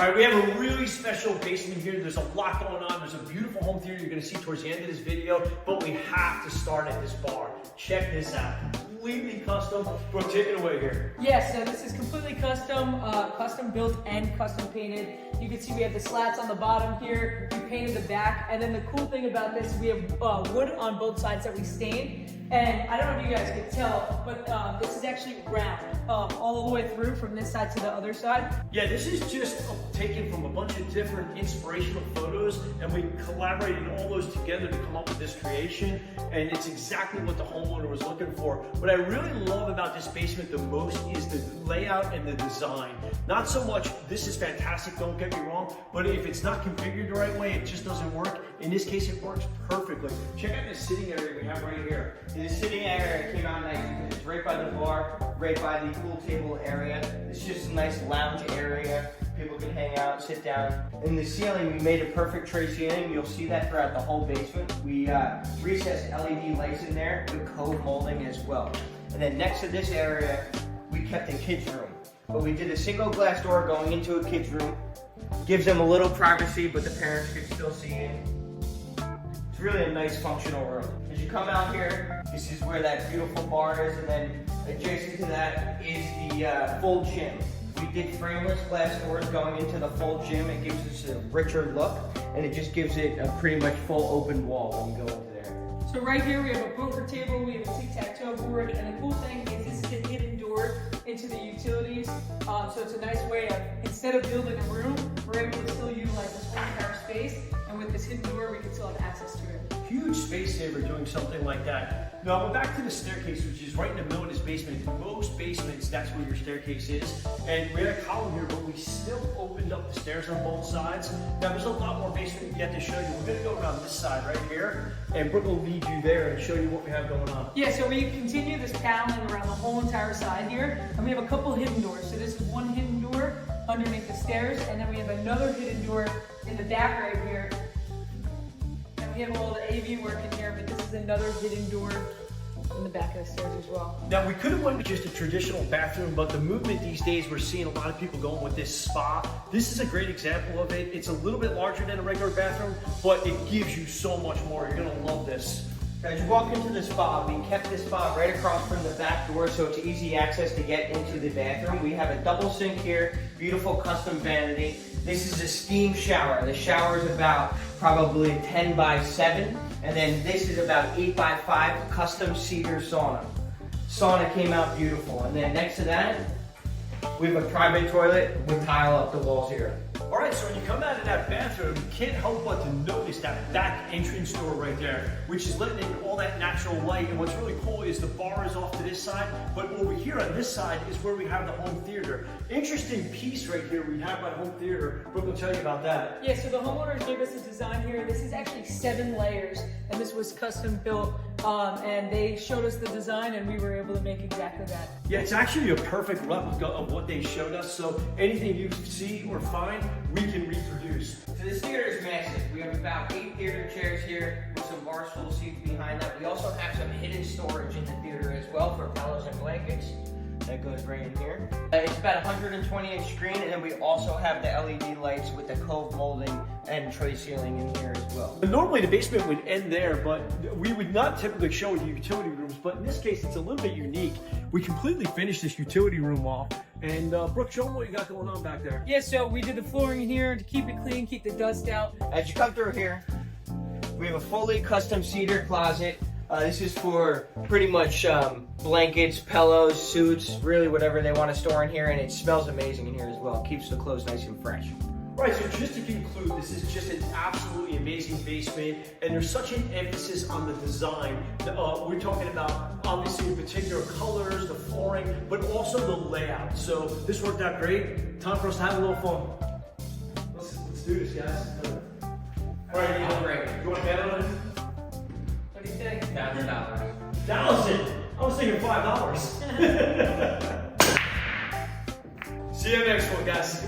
All right, we have a really special basement here. There's a lot going on. There's a beautiful home theater you're gonna see towards the end of this video, but we have to start at this bar. Check this out. Completely custom. Bro, take it away here. Yes, so this is completely custom, custom built and custom painted. You can see we have the slats on the bottom here. We painted the back, and then the cool thing about this, we have wood on both sides that we stained. And I don't know if you guys can tell, but this is actually round all the way through from this side to the other side. Yeah, this is just taken from a bunch of different inspirational photos, and we collaborated all those together to come up with this creation. And it's exactly what the homeowner was looking for. What I really love about this basement the most is the layout and the design. Not so much, this is fantastic, don't get me wrong, but if it's not configured the right way, it just doesn't work. In this case, it works perfectly. Check out this sitting area we have right here. In the sitting area, it came out nice because it's right by the bar, right by the pool table area. It's just a nice lounge area. People can hang out, sit down. In the ceiling, we made a perfect tray ceiling. You'll see that throughout the whole basement. We recessed LED lights in there with cove molding as well. And then next to this area, we kept a kid's room. But we did a single glass door going into a kid's room. Gives them a little privacy, but the parents can still see in. It's really a nice functional room. As you come out here, this is where that beautiful bar is, and then adjacent to that is the full gym. We did frameless glass doors going into the full gym. It gives us a richer look, and it just gives it a pretty much full open wall when you go into there. So right here we have a poker table, we have a tic-tac-toe board, and the cool thing is this is a hidden door into the utilities. So it's a nice way of, instead of building a room, we're able to still utilize this whole entire space, and with this hidden door we can still have access to it. Huge space saver doing something like that. Now we're back to the staircase, which is right in the middle of this basement. In most basements, that's where your staircase is. And we had a column here, but we still opened up the stairs on both sides. Now there's a lot more basement yet to show you. We're gonna go around this side right here, and Brooke will lead you there and show you what we have going on. Yeah, so we continue this paneling around the whole entire side here, and we have a couple hidden doors. So this is one hidden door underneath the stairs, and then we have another hidden door in the back right here. We have all the AV work in here, but this is another hidden door in the back of the stairs as well. Now we could have went with just a traditional bathroom, but the movement these days, we're seeing a lot of people going with this spa. This is a great example of it. It's a little bit larger than a regular bathroom, but it gives you so much more. You're gonna love this. As you walk into the spa, we kept this spa right across from the back door, so it's easy access to get into the bathroom. We have a double sink here, beautiful custom vanity. This is a steam shower. The shower is about probably 10 by 7, and then this is about 8 by 5 custom cedar sauna. Sauna came out beautiful, and then next to that, we have a private toilet with tile up the walls here. All right, so when you come out of that bathroom, you can't help but to notice that back entrance door right there, which is letting in all that natural light. And what's really cool is the bar is off to this side, but over here on this side is where we have the home theater. Interesting piece right here we have by home theater. Brooke will tell you about that. Yeah, so the homeowners gave us a design here. This is actually 7 layers, and this was custom built. And they showed us the design, and we were able to make exactly that. Yeah, it's actually a perfect replica of what they showed us. So anything you see or find, we can reproduce. So this theater is massive. We have about 8 theater chairs here with some bar stool seats behind that. We also have some hidden storage in the theater as well for pillows and blankets. That goes right in here. It's about a 120-inch screen, and then we also have the LED lights with the cove molding and tray ceiling in here as well. Normally the basement would end there, but we would not typically show the utility rooms, but in this case it's a little bit unique. We completely finished this utility room off, and Brooke, show them what you got going on back there. Yeah, so we did the flooring in here to keep it clean, keep the dust out. As you come through here, we have a fully custom cedar closet. This is for pretty much blankets, pillows, suits, really whatever they want to store in here, and it smells amazing in here as well. It keeps the clothes nice and fresh. Right, so just to conclude, this is just an absolutely amazing basement, and there's such an emphasis on the design. We're talking about, obviously, in particular, colors, the flooring, but also the layout. So this worked out great. Time for us to have a little fun. Let's do this, guys. All right, Neil. Great. You want to bet on it? What do you think? $1,000. $1,000? I was thinking $5. See you next one, guys.